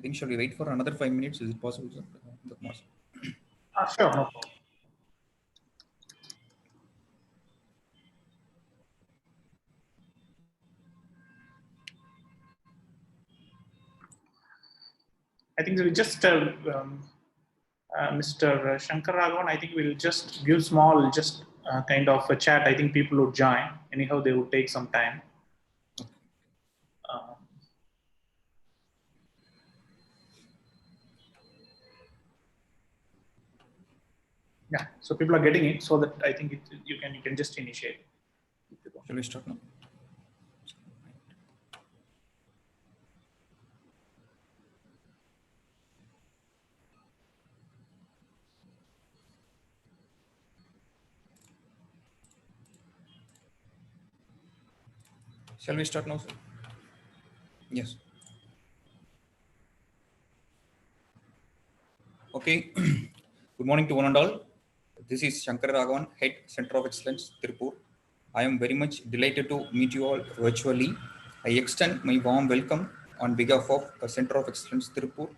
I think shall we wait for another 5 minutes? Is it possible, sir? Sure, no problem. I think we just Mr. Shankar Raghavan, I think we'll just give small, kind of a chat. I think people would join. Anyhow, they would take some time. Yeah, so people are getting it, so that I think you can just initiate. Shall we start now? Shall we start now, sir? Yes. Okay. Good morning to one and all. This is Shankar Raghavan, Head Center of Excellence, Tirupur. I am very much delighted to meet you all virtually. I extend my warm welcome on behalf of Center of Excellence, Tirupur.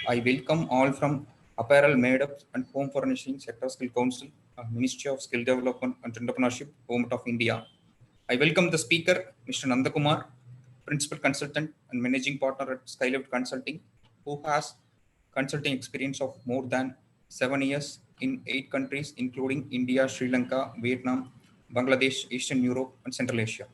I welcome all from Apparel, Made Up and Home Furnishing Sector Skill Council, Ministry of Skill Development and Entrepreneurship, Government of India. I welcome the speaker, Mr. Nandakumar, Principal Consultant and Managing Partner at Skilift Consulting, who has consulting experience of more than 7 years in 8 countries, including India, Sri Lanka, Vietnam, Bangladesh, Eastern Europe, and Central Asia.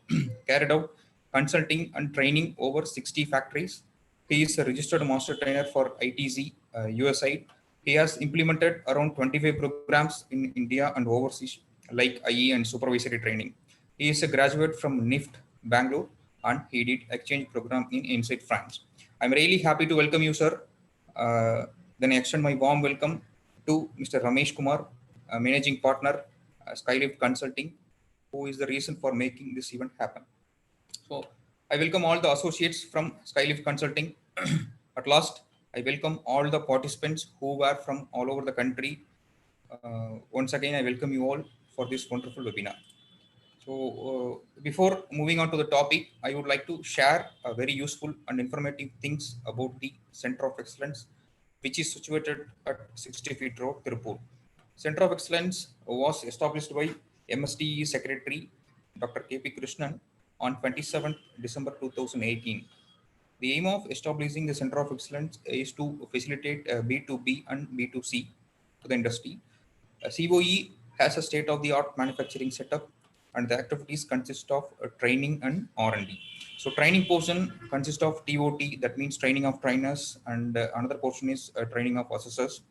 Carried out consulting and training over 60 factories. He is a registered master trainer for ITZ, USAID. He has implemented around 25 programs in India and overseas, like IE and supervisory training. He is a graduate from NIFT, Bangalore, and he did exchange program in Inside France. I'm really happy to welcome you, sir. Then I extend my warm welcome to Mr. Ramesh Kumar, Managing Partner, Skilift Consulting, who is the reason for making this event happen. So I welcome all the associates from Skilift Consulting. At last, I welcome all the participants who were from all over the country. Once again, I welcome you all for this wonderful webinar. So before moving on to the topic, I would like to share very useful and informative things about the Center of Excellence, which is situated at 60 feet road, Tirupur. Center of Excellence was established by MSDE Secretary Dr. KP Krishnan on 27th December 2018. The aim of establishing the Center of Excellence is to facilitate B2B and B2C to the industry. COE has a state-of-the-art manufacturing setup, and the activities consist of training and R&D. So training portion consists of TOT, that means training of trainers, and another portion is training of assessors.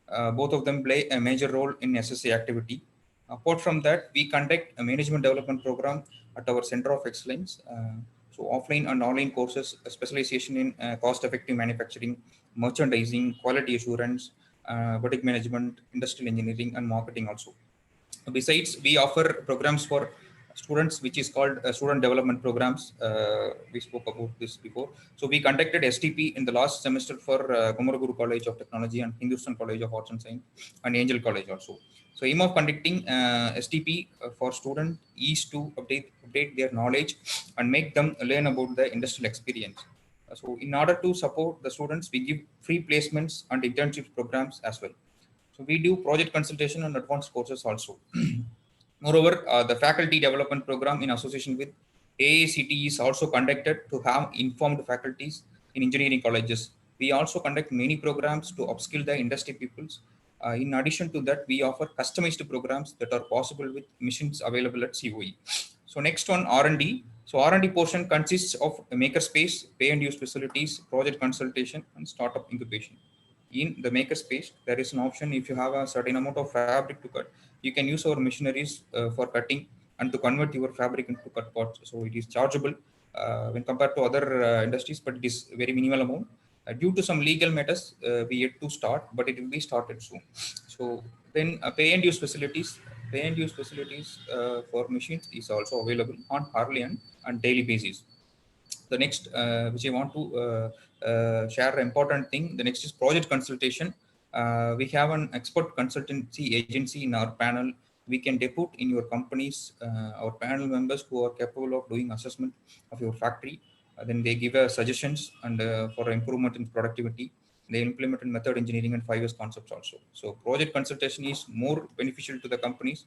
Both of them play a major role in SSA activity. Apart from that, we conduct a management development program at our Center of Excellence. So offline and online courses, specialization in cost-effective manufacturing, merchandising, quality assurance, product management, industrial engineering, and marketing also. Besides, we offer programs for students, which is called student development programs. We spoke about this before. So we conducted STP in the last semester for Kumaraguru College of Technology and Hindustan College of Arts and Science and Angel College also. So aim of conducting STP for students is to update their knowledge and make them learn about the industrial experience. So in order to support the students, we give free placements and internship programs as well. So we do project consultation and advanced courses also. Moreover, the faculty development program in association with AACT is also conducted to have informed faculties in engineering colleges. We also conduct many programs to upskill the industry peoples. In addition to that, we offer customized programs that are possible with machines available at COE. So next one, R&D. So R&D portion consists of a makerspace, pay and use facilities, project consultation, and startup incubation. In the makerspace, there is an option. If you have a certain amount of fabric to cut, you can use our machineries for cutting and to convert your fabric into cut parts. So it is chargeable when compared to other industries, but it is very minimal amount. Due to some legal matters, we yet to start, but it will be started soon. So then pay and use facilities. Pay and use facilities for machines is also available on hourly and daily basis. The next, which I want to share an important thing, the next is project consultation. We have an expert consultancy agency in our panel. We can depute in your companies our panel members who are capable of doing assessment of your factory. Then they give suggestions and for improvement in productivity. They implement in method engineering and 5 years concepts also. So project consultation is more beneficial to the companies.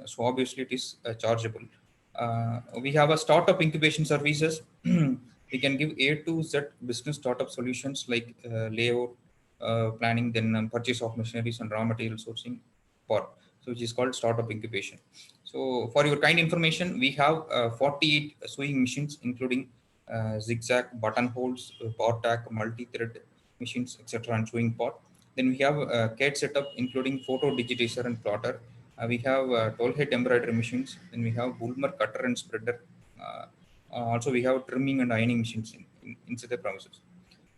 So obviously it is chargeable. We have a startup incubation services. We can give A to Z business startup solutions like layout, planning, then purchase of machineries and raw material sourcing part. So which is called startup incubation. So for your kind information, we have 48 sewing machines, including zigzag, buttonholes, power tack, multi-thread machines, etc., and sewing pot. Then we have CAD setup, including photo digitizer and plotter. We have 12 head embroidery machines. Then we have Bulmer cutter and spreader. Also, we have trimming and ironing machines inside the premises.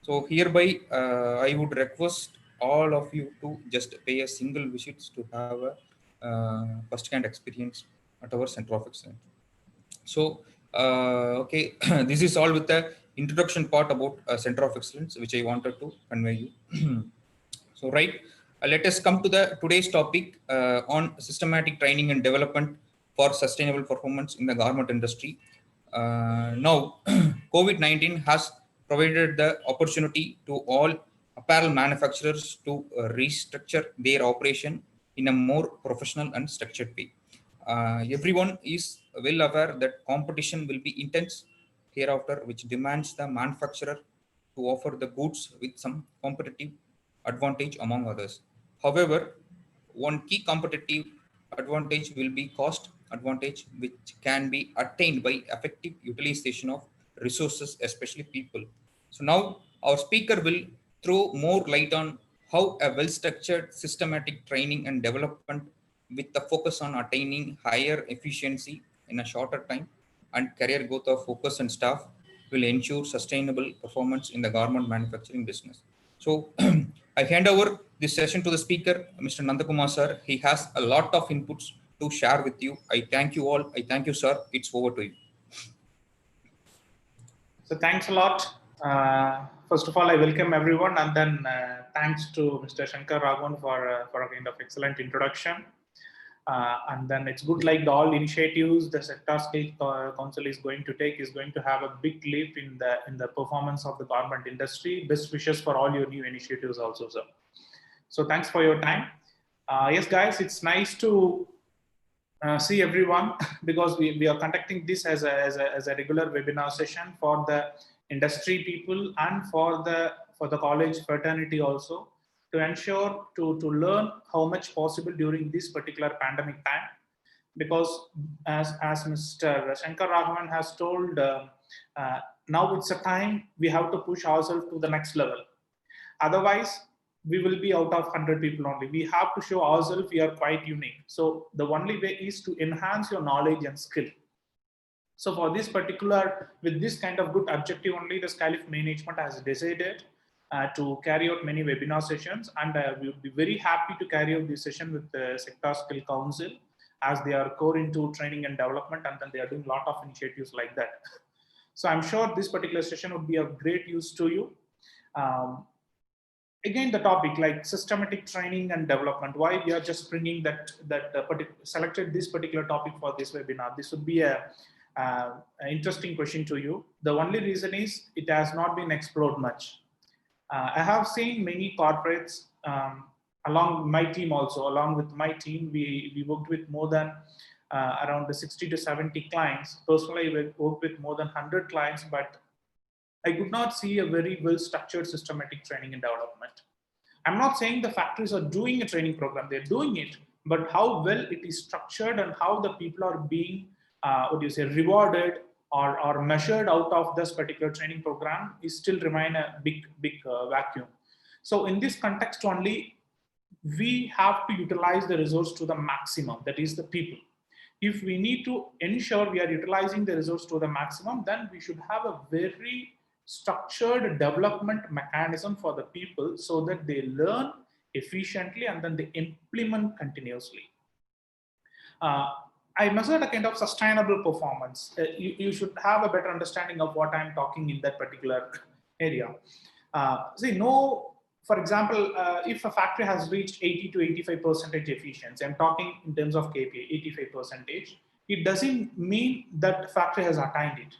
So hereby, I would request all of you to just pay a single visit to have a first-hand experience at our Center of Excellence. So, okay, this is all with the introduction part about Center of Excellence, which I wanted to convey you. So, right, let us come to the today's topic on systematic training and development for sustainable performance in the garment industry. Now, COVID-19 has provided the opportunity to all apparel manufacturers to restructure their operation in a more professional and structured way. Everyone is well aware that competition will be intense hereafter, which demands the manufacturer to offer the goods with some competitive advantage among others. However, one key competitive advantage will be cost advantage, which can be attained by effective utilization of resources, especially people. So now our speaker will throw more light on how a well-structured systematic training and development with the focus on attaining higher efficiency in a shorter time and career growth of focus and staff will ensure sustainable performance in the garment manufacturing business. So I hand over this session to the speaker, Mr. Nandakumar sir. He has a lot of inputs to share with you. I thank you all. I thank you, sir. It's over to you. So thanks a lot. First of all, I welcome everyone, and then thanks to Mr. Shankar Raghavan for a kind of excellent introduction. And then it's good, like all initiatives the sector scale council is going to take is going to have a big leap in the performance of the garment industry. Best wishes for all your new initiatives also, sir. So thanks for your time. Yes, guys, it's nice to see everyone because we are conducting this as a regular webinar session for the industry people and for the college fraternity also, to ensure to learn how much possible during this particular pandemic time. Because as Mr. Shankar Raghavan has told, now it's a time we have to push ourselves to the next level. Otherwise, we will be out of 100 people only. We have to show ourselves we are quite unique. So the only way is to enhance your knowledge and skill. So for this particular, with this kind of good objective only, the Skilift management has decided to carry out many webinar sessions, and we would be very happy to carry out this session with the Sector Skill Council, as they are core into training and development, and then they are doing a lot of initiatives like that. So I'm sure this particular session would be of great use to you. Again, the topic like systematic training and development, why we are just bringing selected this particular topic for this webinar. This would be an interesting question to you. The only reason is it has not been explored much. I have seen many corporates along my team also. Along with my team, we worked with more than around 60 to 70 clients. Personally, I worked with more than 100 clients, but I could not see a very well-structured systematic training and development. I'm not saying the factories are doing a training program, they're doing it, but how well it is structured and how the people are being, rewarded or measured out of this particular training program is still remain a big vacuum. So in this context only, we have to utilize the resource to the maximum, that is the people. If we need to ensure we are utilizing the resource to the maximum, then we should have a very structured development mechanism for the people so that they learn efficiently and then they implement continuously. I measured a kind of sustainable performance. You should have a better understanding of what I'm talking in that particular area. For example, if a factory has reached 80 to 85% efficiency, I'm talking in terms of KPI, 85%, it doesn't mean that factory has attained it.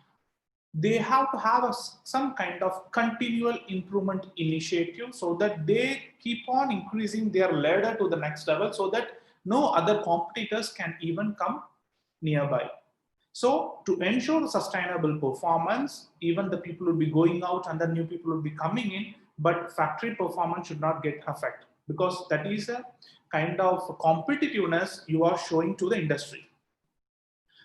they have to have some kind of continual improvement initiative so that they keep on increasing their ladder to the next level so that no other competitors can even come nearby. So to ensure sustainable performance, even the people will be going out and the new people will be coming in, but factory performance should not get affected because that is a kind of competitiveness you are showing to the industry.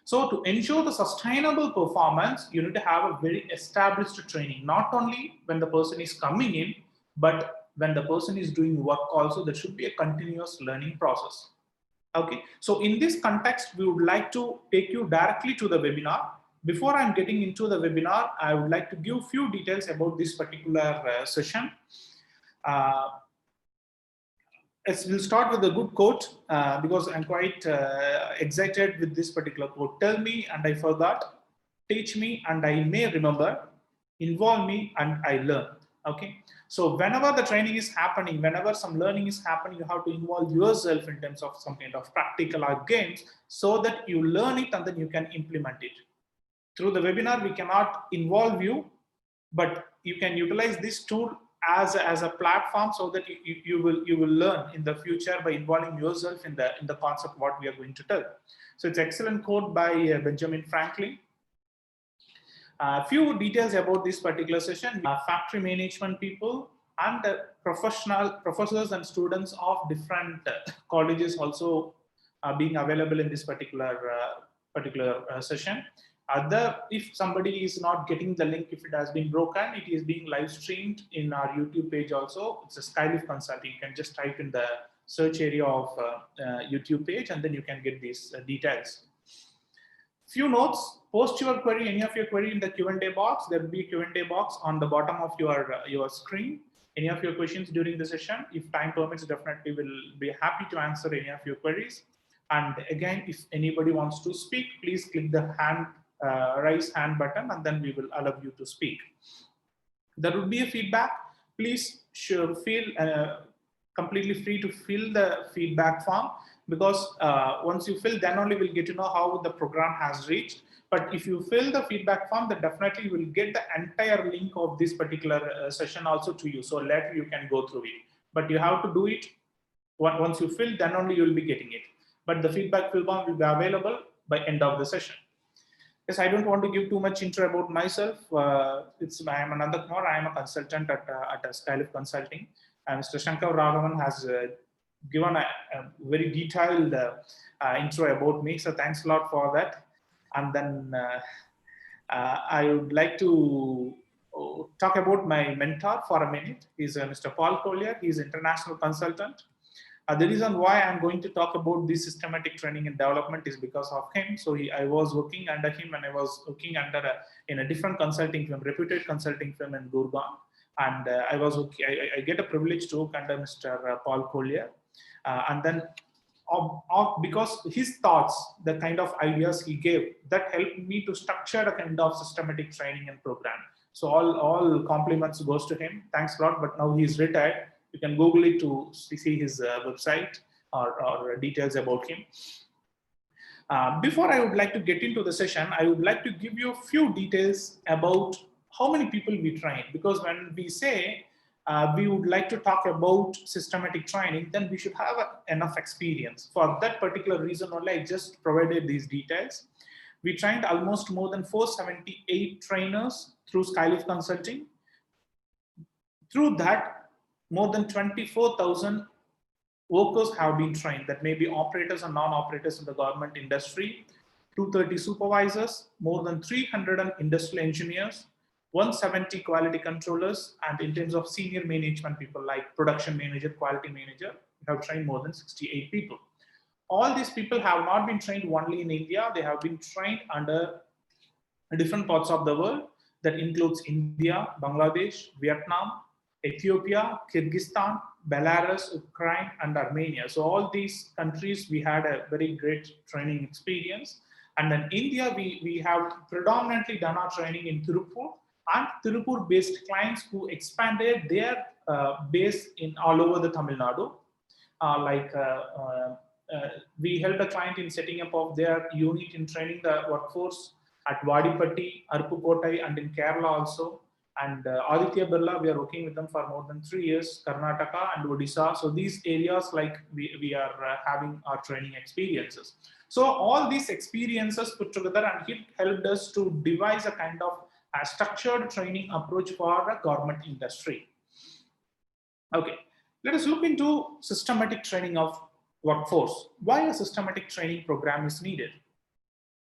So to ensure the sustainable performance, you need to have a very established training, not only when the person is coming in, but when the person is doing work also, there should be a continuous learning process. Okay, so in this context, we would like to take you directly to the webinar. Before I'm getting into the webinar, I would like to give few details about this particular session. We'll start with a good quote because I'm quite excited with this particular quote. Tell me and I forgot, teach me and I may remember, involve me and I learn. Okay, so whenever the training is happening, whenever some learning is happening, you have to involve yourself in terms of some kind of practical or games so that you learn it and then you can implement it. Through the webinar, we cannot involve you, but you can utilize this tool as a platform so that you will learn in the future by involving yourself in the concept what we are going to tell. So it's excellent quote by Benjamin Franklin. A few details about this particular session. Factory management people and professors and students of different colleges also being available in this particular session. If somebody is not getting the link, if it has been broken, it is being live streamed in our YouTube page also. It's a Skilift consulting. You can just type in the search area of YouTube page and then you can get these details. Few notes, post your query, any of your query in the Q&A box. There will be a Q&A box on the bottom of your screen. Any of your questions during the session, if time permits, definitely will be happy to answer any of your queries. And again, if anybody wants to speak, please click the raise hand button and then we will allow you to speak. There will be a feedback. Please feel completely free to fill the feedback form because once you fill, then only we'll get to know how the program has reached. But if you fill the feedback form, then definitely you will get the entire link of this particular session also to you. So later you can go through it. But you have to do it once you fill, then only you will be getting it. But the feedback form will be available by end of the session. Yes, I don't want to give too much intro about myself. I am Ananda Kumar. I am a consultant at Skilift Consulting. And Mr. Shankar Raghavan has given a very detailed intro about me. So thanks a lot for that. And then I would like to talk about my mentor for a minute. He's Mr. Paul Collier. He's an international consultant. The reason why I'm going to talk about this systematic training and development is because of him. So I was working under him and I was working in a different consulting firm, reputed consulting firm in Gurgaon. And I get a privilege to work under Mr. Paul Collier. And then because his thoughts, the kind of ideas he gave, that helped me to structure a kind of systematic training and program. So all compliments goes to him. Thanks a lot. But now he's retired. You can Google it to see his website or details about him. Before I would like to get into the session, I would like to give you a few details about how many people we train. Because when we say we would like to talk about systematic training, then we should have enough experience. For that particular reason only, I just provided these details. We trained almost more than 478 trainers through Skilift Consulting. Through that, more than 24,000 workers have been trained. That may be operators and non-operators in the government industry, 230 supervisors, more than 300 industrial engineers, 170 quality controllers, and in terms of senior management people like production manager, quality manager, we have trained more than 68 people. All these people have not been trained only in India. They have been trained under different parts of the world. That includes India, Bangladesh, Vietnam, Ethiopia, Kyrgyzstan, Belarus, Ukraine, and Armenia. So all these countries, we had a very great training experience. And then India, we have predominantly done our training in Tirupur and Tirupur-based clients who expanded their base in all over the Tamil Nadu. We helped a client in setting up of their unit in training the workforce at Vadipatti, Arupukottai, and in Kerala also. And Aditya Birla, we are working with them for more than 3 years, Karnataka and Odisha. So these areas like we are having our training experiences. So all these experiences put together, and it helped us to devise a kind of a structured training approach for a government industry. Okay, let us look into systematic training of workforce. Why a systematic training program is needed?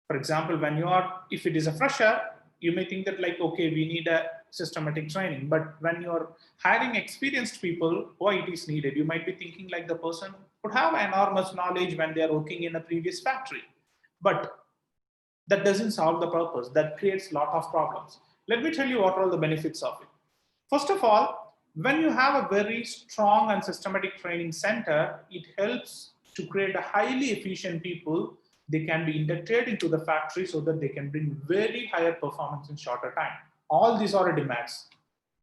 For example, when you are, if it is a fresher, you may think that like, okay, we need a systematic training. But when you're hiring experienced people, why it is needed? You might be thinking like the person would have enormous knowledge when they are working in a previous factory. But that doesn't solve the purpose. That creates a lot of problems. Let me tell you what are all the benefits of it. First of all, when you have a very strong and systematic training center, it helps to create a highly efficient people. They can be inducted into the factory so that they can bring very higher performance in shorter time. All these are demands.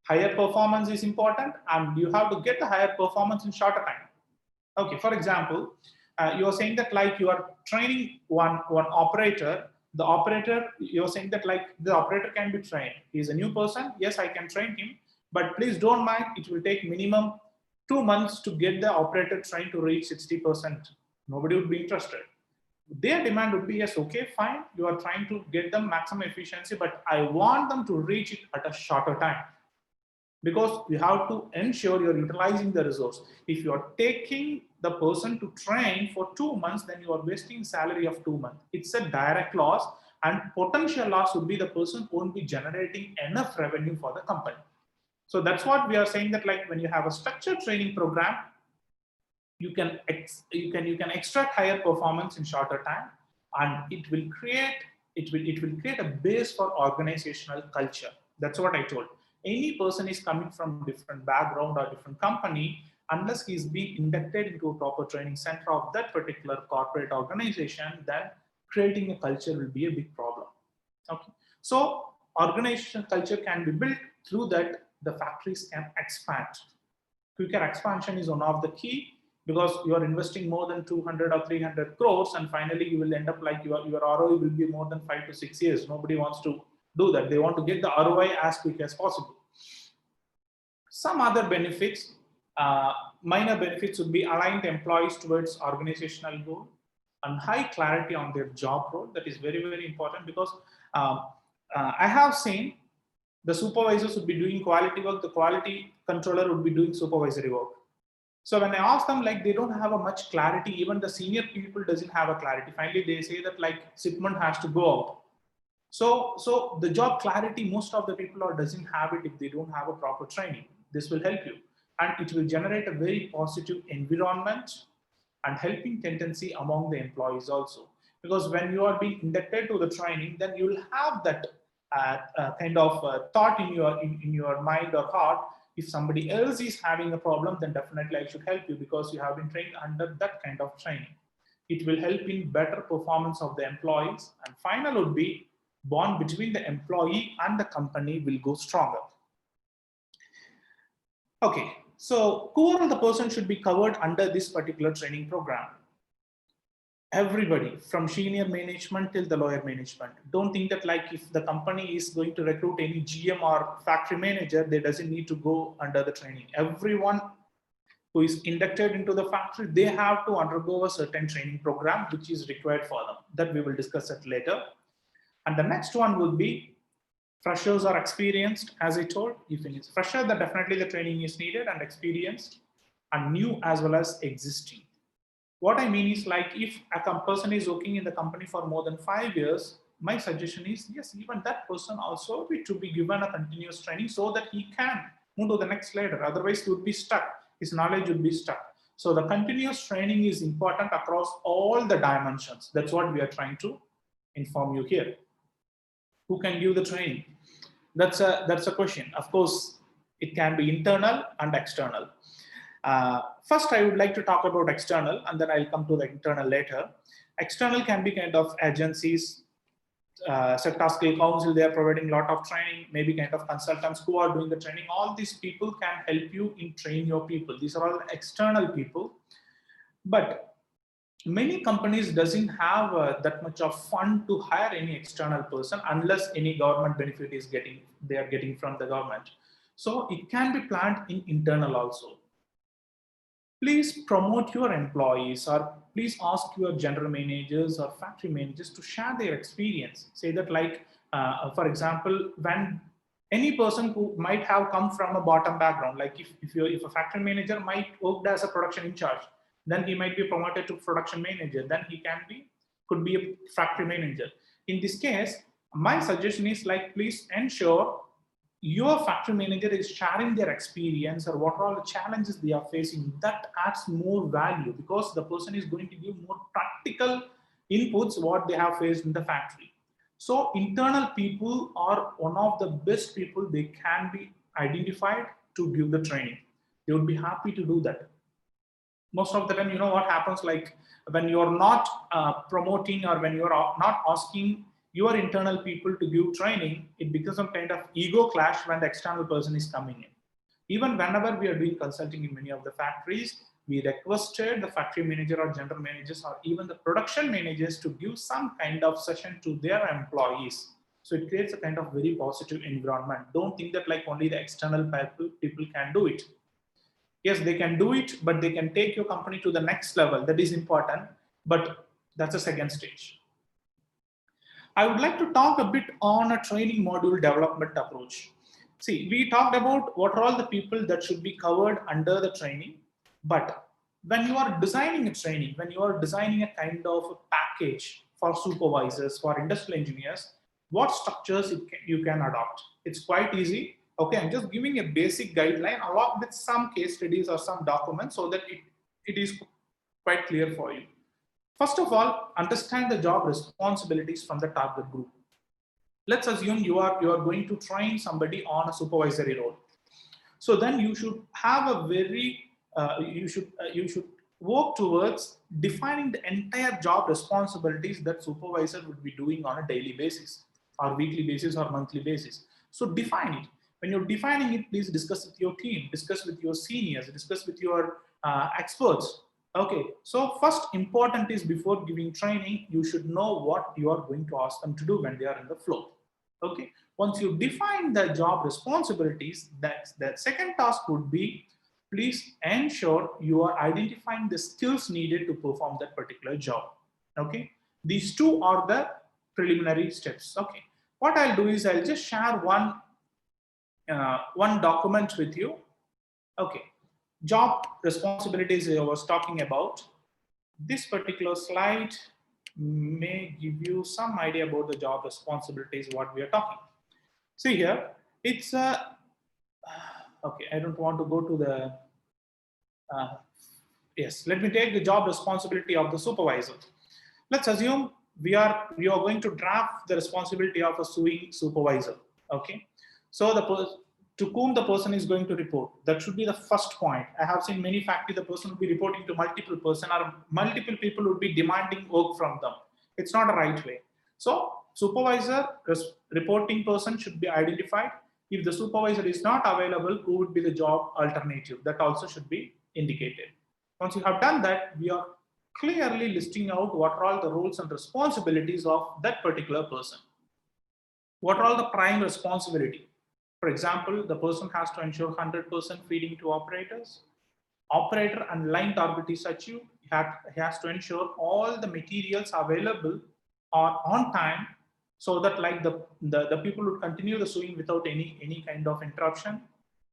Higher performance is important, and you have to get the higher performance in shorter time. Okay, for example, you are saying that like you are training one operator. The operator, you're saying that like the operator can be trained. He's a new person. Yes, I can train him, but please don't mind. It will take minimum 2 months to get the operator trained to reach 60%. Nobody would be interested. Their demand would be, yes, okay, fine. You are trying to get them maximum efficiency, but I want them to reach it at a shorter time. Because you have to ensure you're utilizing the resource. If you are taking the person to train for 2 months, then you are wasting salary of 2 months. It's a direct loss, and potential loss would be the person won't be generating enough revenue for the company. So that's what we are saying, that like when you have a structured training program, you can extract higher performance in shorter time, and it will create a base for organizational culture. That's what I told. Any person is coming from different background or different company, unless he's being inducted into a proper training center of that particular corporate organization, then creating a culture will be a big problem. Okay, so organizational culture can be built through that. The factories can expand. Quicker expansion is one of the key, because you are investing more than 200 or 300 crores, and finally you will end up like your ROI will be more than 5 to 6 years. Nobody wants to do that. They want to get the ROI as quick as possible. Some other benefits, minor benefits would be aligned employees towards organizational goal and high clarity on their job role. That is very, very important, because I have seen the supervisors would be doing quality work, the quality controller would be doing supervisory work. So when I ask them, like they don't have a much clarity, even the senior people doesn't have a clarity. Finally, they say that like shipment has to go out. So the job clarity, most of the people doesn't have it if they don't have a proper training. This will help you, and it will generate a very positive environment and helping tendency among the employees also. Because when you are being inducted to the training, then you will have that kind of thought in your mind or heart. If somebody else is having a problem, then definitely I should help you, because you have been trained under that kind of training. It will help in better performance of the employees. And final would be bond between the employee and the company will go stronger. Okay, so who are the person should be covered under this particular training program? Everybody, from senior management till the lower management. Don't think that like if the company is going to recruit any GM or factory manager, they doesn't need to go under the training. Everyone who is inducted into the factory, they have to undergo a certain training program which is required for them. That we will discuss it later. And the next one will be freshers or experienced. As I told, if it is fresher, then definitely the training is needed, and experienced, and new as well as existing. What I mean is, like if a person is working in the company for more than 5 years, my suggestion is, yes, even that person also to be given a continuous training so that he can move to the next ladder. Otherwise, he would be stuck. His knowledge would be stuck. So the continuous training is important across all the dimensions. That's what we are trying to inform you here. Who can give the training? That's a question. Of course, it can be internal and external. First, I would like to talk about external, and then I'll come to the internal later. External can be kind of agencies, sector skill council, they are providing a lot of training, maybe kind of consultants who are doing the training. All these people can help you in train your people. These are all external people. But many companies doesn't have that much of fund to hire any external person unless any government benefit is they are getting from the government. So it can be planned in internal also. Please promote your employees, or please ask your general managers or factory managers to share their experience. Say that, like, for example, when any person who might have come from a bottom background, like if a factory manager might worked as a production in charge, then he might be promoted to production manager, then he could be a factory manager. In this case, my suggestion is, like, please ensure your factory manager is sharing their experience or what are all the challenges they are facing. That adds more value because the person is going to give more practical inputs what they have faced in the factory. So internal people are one of the best people they can be identified to give the training. They would be happy to do that. Most of the time, you know what happens, like when you're not promoting or when you're not asking your internal people to give training, it becomes some kind of ego clash when the external person is coming in. Even whenever we are doing consulting in many of the factories, we requested the factory manager or general managers or even the production managers to give some kind of session to their employees. So it creates a kind of very positive environment. Don't think that like only the external people can do it. Yes, they can do it, but they can take your company to the next level. That is important, but that's a second stage. I would like to talk a bit on a training module development approach. See, we talked about what are all the people that should be covered under the training, but when you are designing a training, when you are designing a kind of a package for supervisors, for industrial engineers, what structures you can adopt? It's quite easy. Okay, I'm just giving a basic guideline along with some case studies or some documents so that it is quite clear for you. First of all, understand the job responsibilities from the target group. Let's assume you are going to train somebody on a supervisory role. So then you should have a very you should work towards defining the entire job responsibilities that supervisor would be doing on a daily basis or weekly basis or monthly basis. So define it. When you're defining it, please discuss with your team, discuss with your seniors, discuss with your experts. Okay, so first important is before giving training, you should know what you are going to ask them to do when they are in the flow. Okay, once you define the job responsibilities, the second task would be, please ensure you are identifying the skills needed to perform that particular job. Okay, these two are the preliminary steps. Okay, what I'll do is I'll just share one document with you. Okay, job responsibilities I was talking about. This particular slide may give you some idea about the job responsibilities, what we are talking. See here, it's a, okay, I don't want to go to the, yes, let me take the job responsibility of the supervisor. Let's assume we are going to draft the responsibility of a suing supervisor. Okay, so to whom the person is going to report, that should be the first point. I have seen many factories, the person will be reporting to multiple person or multiple people would be demanding work from them. It's not a right way. So supervisor reporting person should be identified. If the supervisor is not available, who would be the job alternative? That also should be indicated. Once you have done that, we are clearly listing out what are all the roles and responsibilities of that particular person. What are all the prime responsibility? For example, the person has to ensure 100% feeding to operators. Operator and line target is achieved. He has to ensure all the materials available are on time, so that like the people would continue the sewing without any kind of interruption.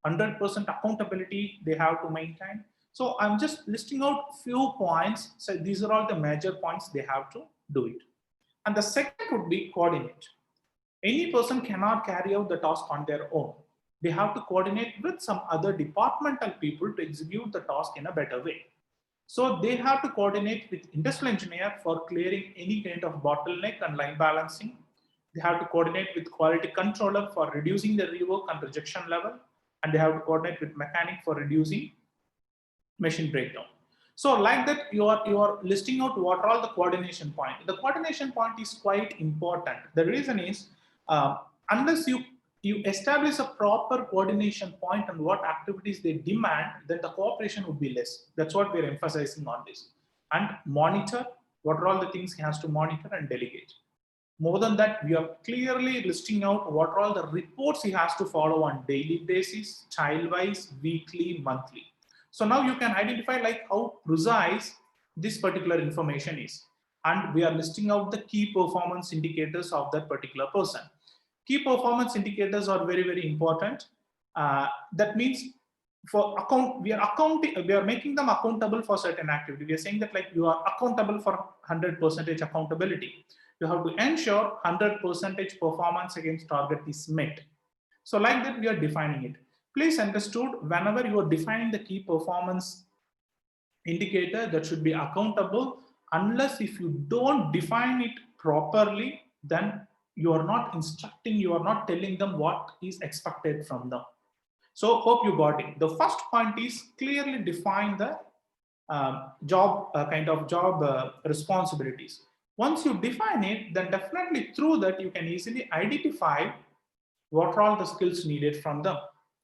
100% accountability they have to maintain. So I'm just listing out few points. So these are all the major points they have to do it. And the second would be coordinate. Any person cannot carry out the task on their own. They have to coordinate with some other departmental people to execute the task in a better way. So they have to coordinate with industrial engineer for clearing any kind of bottleneck and line balancing. They have to coordinate with quality controller for reducing the rework and rejection level. And they have to coordinate with mechanic for reducing machine breakdown. So like that, you are listing out what are all the coordination point. The coordination point is quite important. The reason is, unless you establish a proper coordination point and what activities they demand, then the cooperation would be less. That's what we're emphasizing on this. and monitor what are all the things he has to monitor and delegate. More than that, we are clearly listing out what are all the reports he has to follow on daily basis, child-wise, weekly, monthly. So now you can identify like how precise this particular information is. And we are listing out the key performance indicators of that particular person. Key performance indicators are very, very important. That means for account, we are making them accountable for certain activity. We are saying that like you are accountable for 100% accountability. You have to ensure 100% performance against target is met. So like that, we are defining it. Please understood, whenever you are defining the key performance indicator, that should be accountable. Unless if you don't define it properly, then you are not instructing, you are not telling them what is expected from them. So hope you got it. The first point is clearly define the job responsibilities. Once you define it, then definitely through that you can easily identify what are all the skills needed from them.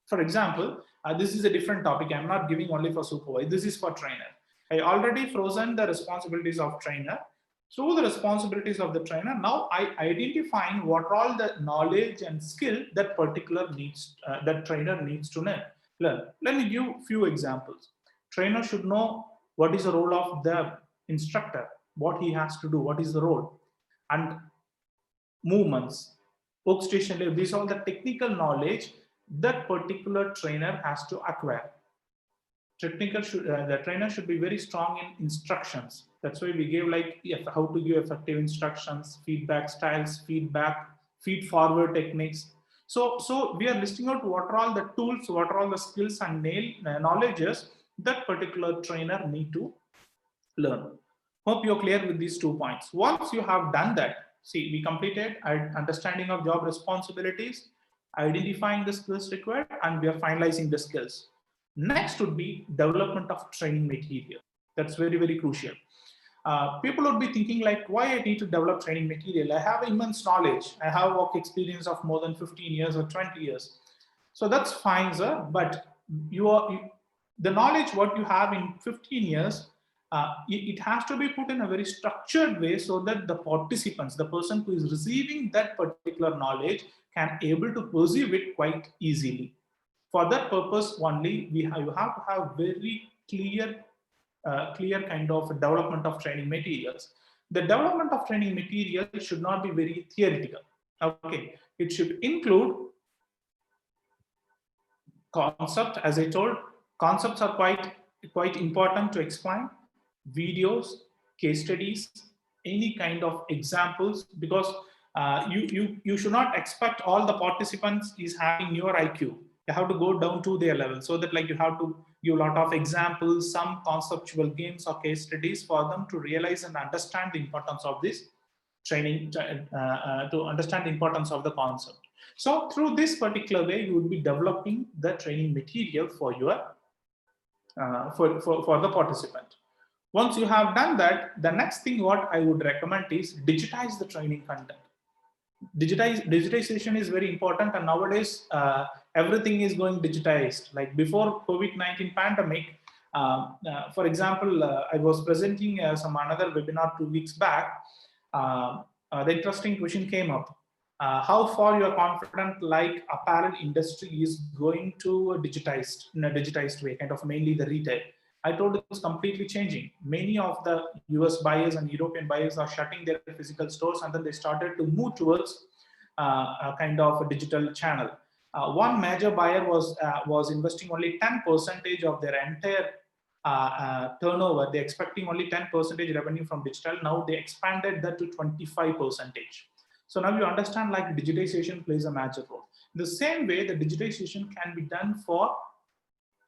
For example, this is a different topic. I'm not giving only for supervisor. This is for trainer. I already frozen the responsibilities of trainer. Through the responsibilities of the trainer, now I identifying what are all the knowledge and skill that particular needs, that trainer needs to learn. Let me give a few examples. Trainer should know what is the role of the instructor, what he has to do, what is the role, and movements, workstation. These are all the technical knowledge that particular trainer has to acquire. The trainer should be very strong in instructions. That's why we gave like how to give effective instructions, feedback styles, feed forward techniques. So we are listing out what are all the tools, what are all the skills and knowledges that particular trainer need to learn. Hope you're clear with these 2 points. Once you have done that, see, we completed understanding of job responsibilities, identifying the skills required, and we are finalizing the skills. Next would be development of training material. That's very, very crucial. People would be thinking like, why I need to develop training material? I have immense knowledge. I have work experience of more than 15 years or 20 years. So that's fine, sir. But the knowledge what you have in 15 years, it has to be put in a very structured way so that the participants, the person who is receiving that particular knowledge, can able to perceive it quite easily. For that purpose only, you have to have very clear kind of development of training materials. The development of training material should not be very theoretical. Okay, it should include concept. As I told, concepts are quite important to explain. Videos, case studies, any kind of examples, because you should not expect all the participants is having your IQ. You have to go down to their level, so that like you have to give a lot of examples, some conceptual games or case studies for them to realize and understand the importance of this training, to understand the importance of the concept. So through this particular way, you would be developing the training material for your for the participant. Once you have done that, the next thing what I would recommend is digitize the training content. Digitization is very important, and nowadays everything is going digitized. Like before COVID-19 pandemic, for example, I was presenting some another webinar 2 weeks back. The interesting question came up. How far you are confident like apparel industry is going to digitized in a digitized way, kind of mainly the retail? I told it's completely changing. Many of the US buyers and European buyers are shutting their physical stores, and then they started to move towards a kind of a digital channel. One major buyer was investing only 10% of their entire turnover. They're expecting only 10% revenue from digital. Now they expanded that to 25%. So now you understand like digitization plays a major role. In the same way, the digitization can be done for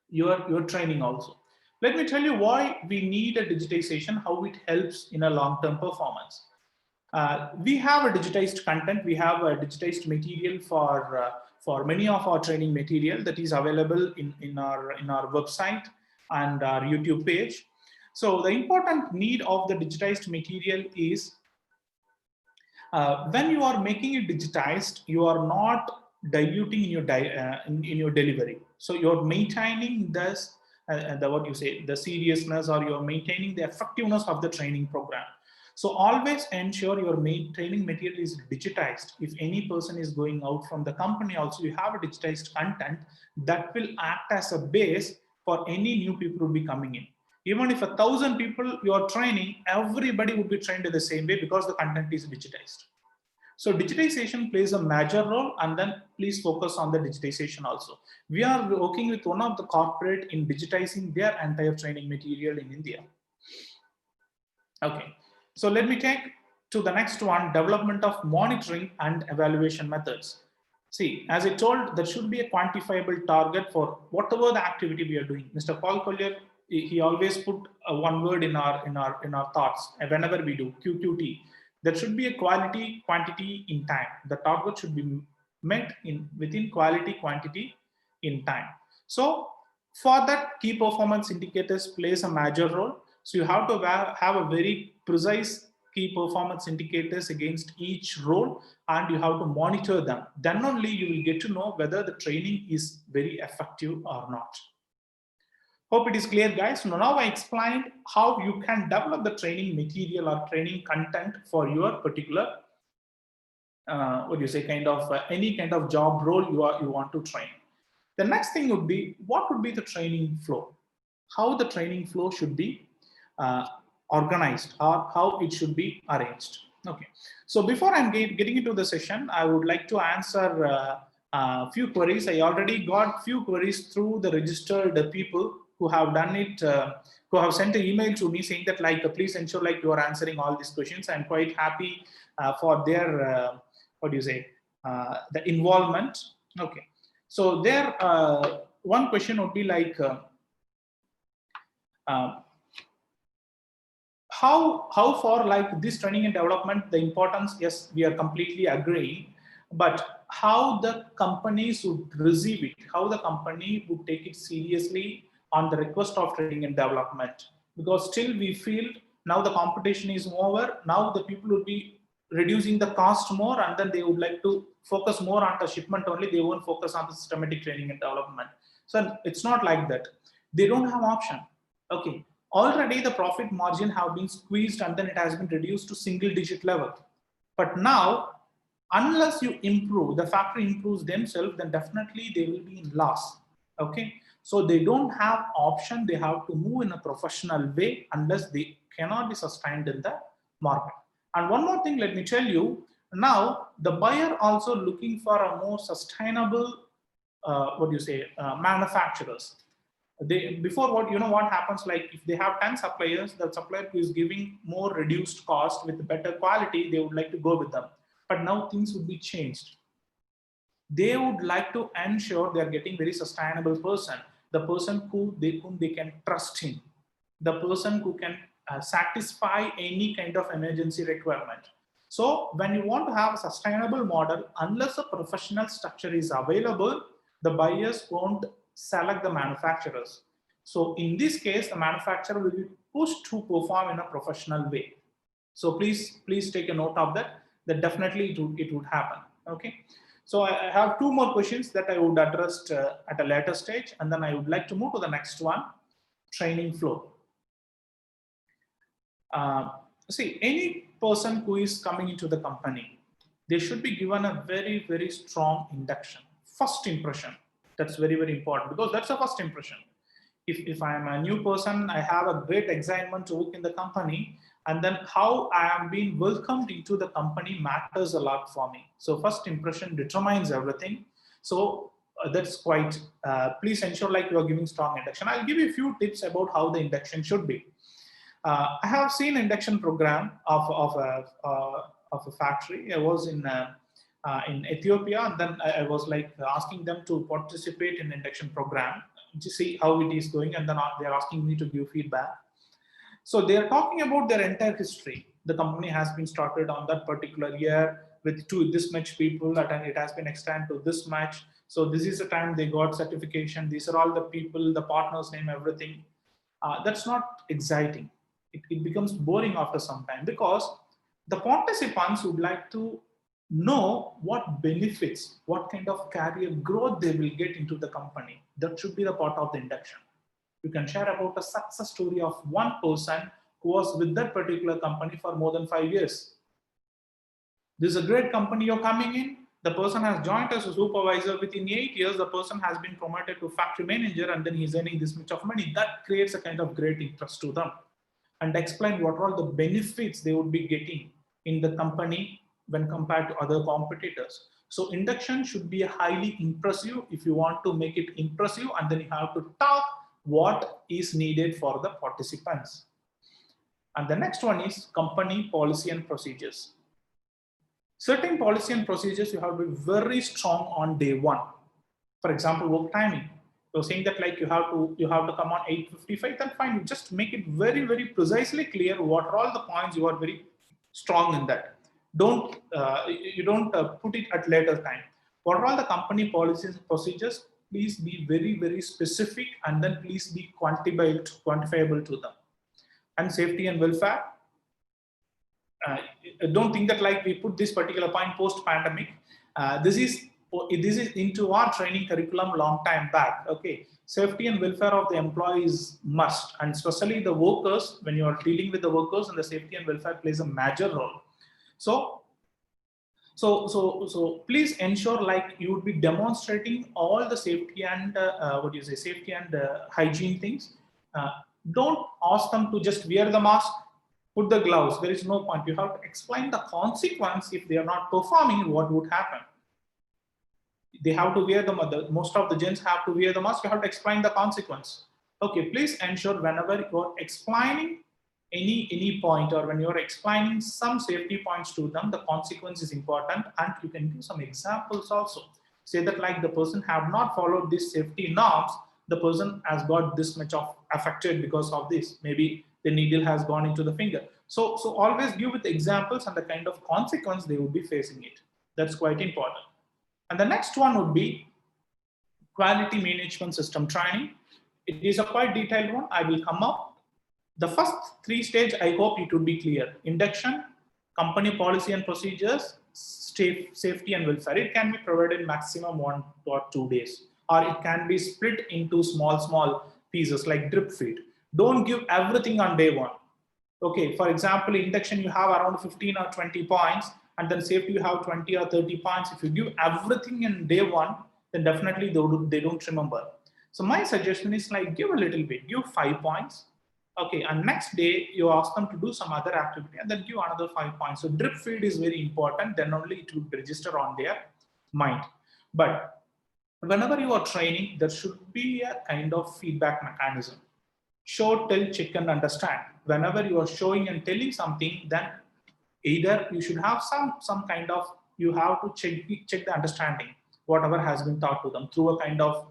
your training also. Let me tell you why we need a digitization, how it helps in a long-term performance. We have a digitized content, we have a digitized material for many of our training material that is available in our website and our YouTube page. So the important need of the digitized material is when you are making it digitized, you are not diluting in your delivery. So you're maintaining this what you say, the seriousness, or you're maintaining the effectiveness of the training program. So always ensure your training material is digitized. If any person is going out from the company, also you have a digitized content that will act as a base for any new people who will be coming in. Even if 1,000 people you are training, everybody would be trained in the same way because the content is digitized. So digitization plays a major role, and then please focus on the digitization also. We are working with one of the corporate in digitizing their entire training material in India. Okay, so let me take to the next one, development of monitoring and evaluation methods. See, as I told, there should be a quantifiable target for whatever the activity we are doing. Mr. Paul Collier, he always put one word in our thoughts whenever we do QQT. There should be a quality, quantity in time. The target should be met within quality, quantity in time. So for that, key performance indicators plays a major role. So you have to have a very precise key performance indicators against each role, and you have to monitor them. Then only you will get to know whether the training is very effective or not. Hope it is clear, guys. Now I explained how you can develop the training material or training content for your particular, any kind of job role you want to train. The next thing would be, what would be the training flow? How the training flow should be organized, or how it should be arranged. Okay. So before I'm getting into the session, I would like to answer a few queries. I already got few queries through the registered people who have done it, who have sent an email to me saying that please ensure you are answering all these questions. I'm quite happy for their the involvement. Okay. So there, one question would be how far this training and development, the importance, yes, we are completely agreeing, but how the companies would receive it, how the company would take it seriously on the request of training and development. Because still we feel now the competition is over, now the people would be reducing the cost more, and then they would like to focus more on the shipment only, they won't focus on the systematic training and development. So it's not like that. They don't have option. Okay. Already the profit margin have been squeezed, and then it has been reduced to single digit level. But now, unless you improve, the factory improves themselves, then definitely they will be in loss. Okay. So they don't have option. They have to move in a professional way unless they cannot be sustained in the market. And one more thing, let me tell you, now the buyer also looking for a more sustainable, manufacturers. What happens, if they have 10 suppliers, the supplier who is giving more reduced cost with better quality, they would like to go with them. But now things would be changed. They would like to ensure they are getting very sustainable person, the person whom they can trust in, the person who can satisfy any kind of emergency requirement. So when you want to have a sustainable model, unless a professional structure is available, the buyers won't select the manufacturers. So in this case, the manufacturer will be pushed to perform in a professional way. So please take a note of that. That definitely it would happen. Okay. So I have two more questions that I would address at a later stage, and then I would like to move to the next one, training flow. See, any person who is coming into the company, they should be given a very, very strong induction, first impression. That's very, very important, because that's the first impression. If I'm a new person, I have a great excitement to work in the company, and then how I am being welcomed into the company matters a lot for me. So first impression determines everything. So that's quite, please ensure you are giving strong induction. I'll give you a few tips about how the induction should be. I have seen induction program of a factory. I was in Ethiopia, and then I was asking them to participate in induction program to see how it is going, and then they're asking me to give feedback. So they're talking about their entire history. The company has been started on that particular year with this much people, and it has been extended to this much. So this is the time they got certification. These are all the people, the partners name, everything. That's not exciting. It becomes boring after some time, because the participants would like to know what benefits, what kind of career growth they will get into the company. That should be the part of the induction. You can share about a success story of one person who was with that particular company for more than 5 years. This is a great company you're coming in. The person has joined as a supervisor. Within 8 years, the person has been promoted to factory manager, and then he's earning this much of money. That creates a kind of great interest to them. And explain what are the benefits they would be getting in the company when compared to other competitors. So induction should be highly impressive if you want to make it impressive, and then you have to talk what is needed for the participants. And the next one is company policy and procedures. Certain policy and procedures you have to be very strong on day one. For example, work timing. You're saying that like you have to come on 8:55, then fine. You just make it very, very precisely clear what are all the points you are very strong in that. You don't put it at later time. What are all the company policies and procedures? Please be very, very specific, and then please be quantifiable to them. And safety and welfare. Don't think that like we put this particular point post-pandemic. This is into our training curriculum long time back. Okay, safety and welfare of the employees must, and especially the workers. When you are dealing with the workers, and the safety and welfare plays a major role. So please ensure like you would be demonstrating all the safety and safety and hygiene things. Don't ask them to just wear the mask, put the gloves. There is no point. You have to explain the consequence if they are not performing. What would happen? They have to wear most of the gents have to wear the mask. You have to explain the consequence. Okay, please ensure whenever you are explaining any point, or when you are explaining some safety points to them, the consequence is important, and you can give some examples also. Say that like the person have not followed these safety norms, the person has got this much of affected because of this. Maybe the needle has gone into the finger. So always give with examples and the kind of consequence they would be facing it. That's quite important. And the next one would be quality management system training. It is a quite detailed one. I will come up. The first 3 stages, I hope it would be clear. Induction, company policy and procedures, safety and welfare. It can be provided maximum 1 or 2 days, or it can be split into small pieces like drip feed. Don't give everything on day one. Okay, for example, induction you have around 15 or 20 points, and then safety you have 20 or 30 points. If you give everything in day one, then definitely they don't remember. So my suggestion is like give a little bit, give 5 points. Okay, and next day you ask them to do some other activity, and then give another 5 points. So drip feed is very important, then only it will register on their mind. But whenever you are training, there should be a kind of feedback mechanism. Show, tell, check, and understand. Whenever you are showing and telling something, then either you should have some kind of, you have to check the understanding, whatever has been taught to them through a kind of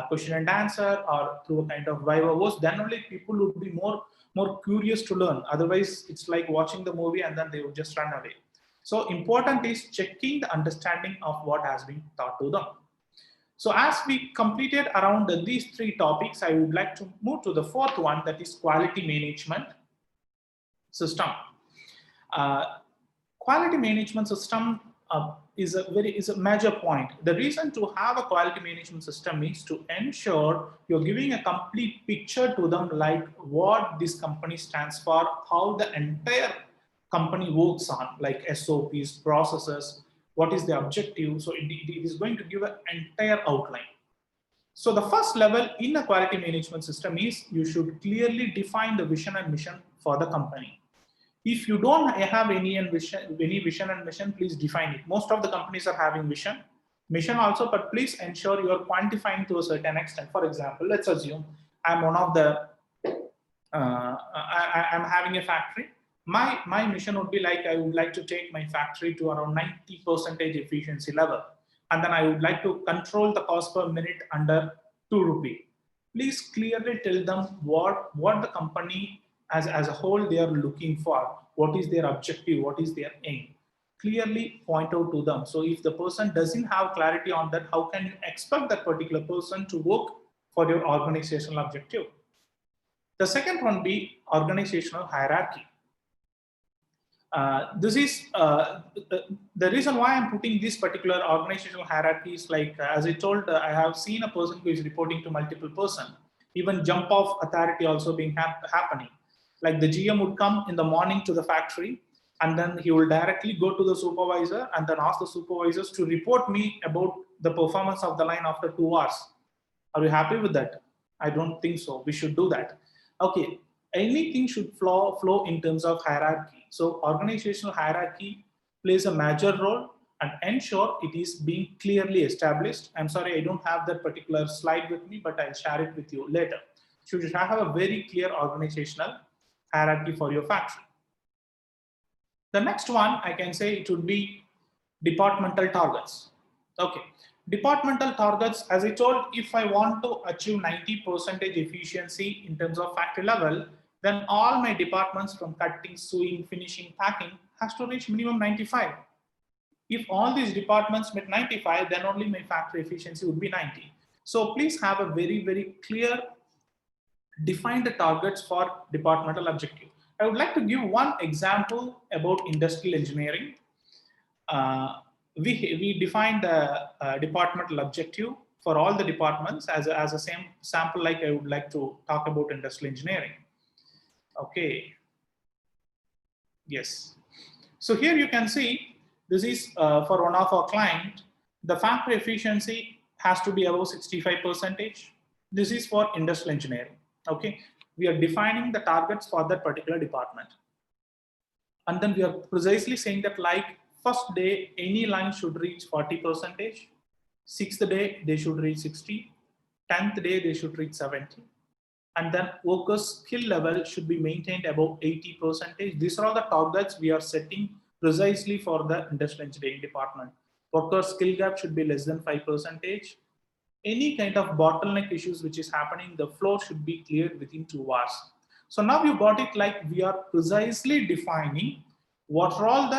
question and answer, or through a kind of viva voce. Then only people would be more curious to learn. Otherwise, it's like watching the movie and then they would just run away. So important is checking the understanding of what has been taught to them. So as we completed around these 3 topics, I would like to move to the 4th one, that is quality management system. Quality management system is a major point. The reason to have a quality management system is to ensure you're giving a complete picture to them, like what this company stands for, how the entire company works on, like SOPs, processes, what is the objective. So it is going to give an entire outline. So the first level in a quality management system is you should clearly define the vision and mission for the company. If you don't have any vision and mission, please define it. Most of the companies are having mission also, but please ensure you are quantifying to a certain extent. For example, let's assume I'm one of the, I'm having a factory. My mission would be like, I would like to take my factory to around 90% efficiency level. And then I would like to control the cost per minute under 2 rupee. Please clearly tell them what the company as a whole they are looking for, what is their objective, what is their aim. Clearly point out to them. So if the person doesn't have clarity on that, how can you expect that particular person to work for your organizational objective? The second one be organizational hierarchy. This is the reason why I'm putting this particular organizational hierarchy is like, as I told, I have seen a person who is reporting to multiple person. Even jump off authority also being happening. Like the GM would come in the morning to the factory, and then he will directly go to the supervisor and then ask the supervisors to report me about the performance of the line after 2 hours. Are you happy with that? I don't think so. We should do that. Okay, anything should flow in terms of hierarchy. So organizational hierarchy plays a major role and ensure it is being clearly established. I'm sorry, I don't have that particular slide with me, but I'll share it with you later. So you should have a very clear organizational hierarchy for your factory. The next one, I can say it would be departmental targets. Okay, departmental targets, as I told, if I want to achieve 90% efficiency in terms of factory level, then all my departments from cutting, sewing, finishing, packing has to reach minimum 95. If all these departments met 95, then only my factory efficiency would be 90. So please have a very, very clear, defined targets for departmental objective. I would like to give one example about industrial engineering. We defined the departmental objective for all the departments as a same sample, like I would like to talk about industrial engineering. Okay. Yes. So here you can see, this is for one of our client, the factory efficiency has to be above 65%. This is for industrial engineering. Okay. We are defining the targets for that particular department. And then we are precisely saying that, like, first day, any line should reach 40%. Sixth day, they should reach 60. 10th day, they should reach 70. And then workers' skill level should be maintained above 80%. These are all the targets we are setting precisely for the industrial engineering department. Workers' skill gap should be less than 5%. Any kind of bottleneck issues which is happening, the floor should be cleared within 2 hours. So now you got it, like we are precisely defining what are all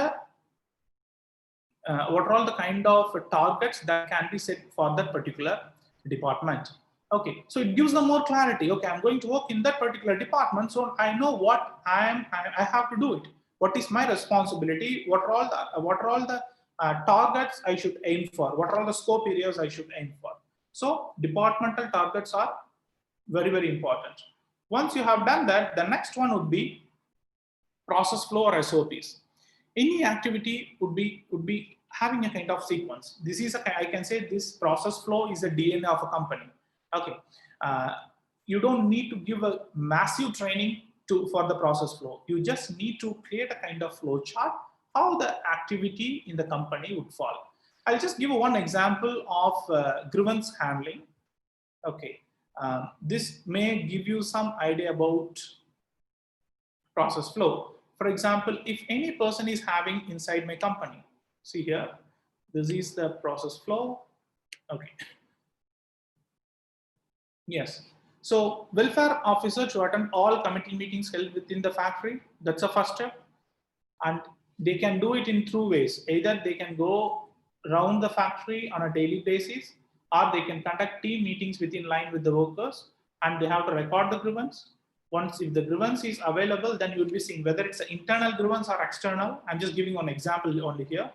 the kind of targets that can be set for that particular department. Okay, so it gives them more clarity. Okay, I'm going to work in that particular department, so I know what I have to do it. What is my responsibility? What are all the targets I should aim for? What are all the scope areas I should aim for? So departmental targets are very, very important. Once you have done that, the next one would be process flow or SOPs. Any activity would be having a kind of sequence. This is I can say this process flow is the DNA of a company. Okay, you don't need to give a massive training for the process flow. You just need to create a kind of flow chart how the activity in the company would fall. I'll just give one example of grievance handling. Okay, this may give you some idea about process flow. For example, if any person is having inside my company, see here, this is the process flow. Okay. Yes. So welfare officer to attend all committee meetings held within the factory. That's the first step. And they can do it in two ways. Either they can go around the factory on a daily basis, or they can conduct team meetings within line with the workers, and they have to record the grievance. Once if the grievance is available, then you'll be seeing whether it's an internal grievance or external. I'm just giving an example only here.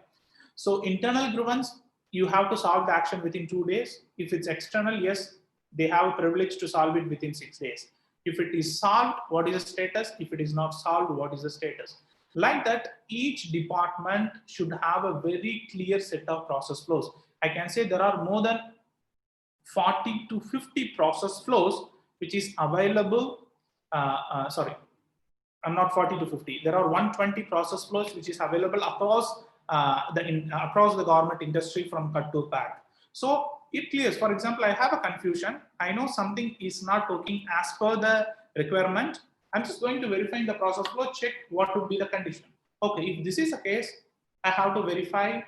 So internal grievance, you have to solve the action within 2 days. If it's external, yes, they have a privilege to solve it within 6 days. If it is solved, what is the status? If it is not solved, what is the status? Like that, each department should have a very clear set of process flows. I can say there are more than 40 to 50 process flows which is available. Sorry, I'm not 40 to 50. There are 120 process flows which is available across the garment industry from cut to pack. So it clears. For example, I have a confusion. I know something is not working as per the requirement. I'm just going to verify the process flow, check what would be the condition. Okay, if this is the case, I have to verify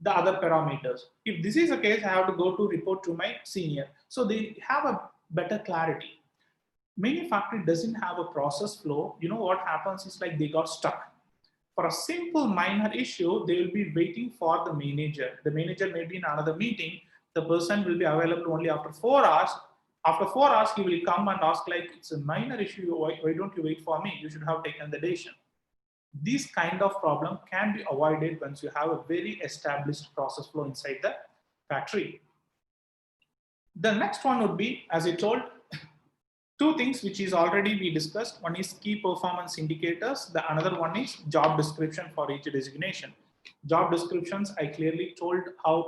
the other parameters. If this is the case, I have to go to report to my senior. So they have a better clarity. Many factory doesn't have a process flow. You know what happens is like they got stuck. For a simple minor issue, they will be waiting for the manager. The manager may be in another meeting. The person will be available only after 4 hours. After 4 hours, he will come and ask like, it's a minor issue. Why don't you wait for me? You should have taken the decision. This kind of problem can be avoided once you have a very established process flow inside the factory. The next one would be, as I told, two things which is already we discussed. One is key performance indicators. The another one is job description for each designation. Job descriptions, I clearly told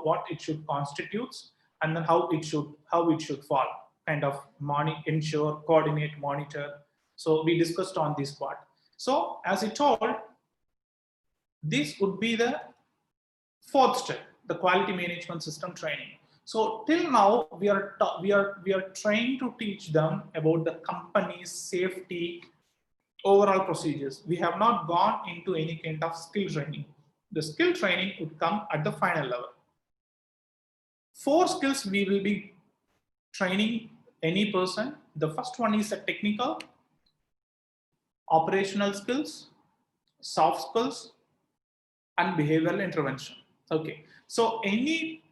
what it should constitutes, and then how it should fall. Kind of ensure, coordinate, monitor. So we discussed on this part. So as I told, this would be the fourth step, the quality management system training. So till now, we are trying to teach them about the company's safety overall procedures. We have not gone into any kind of skill training. The skill training would come at the final level. 4 skills we will be training any person. The first one is the technical, operational skills, soft skills, and behavioral intervention. Okay, so any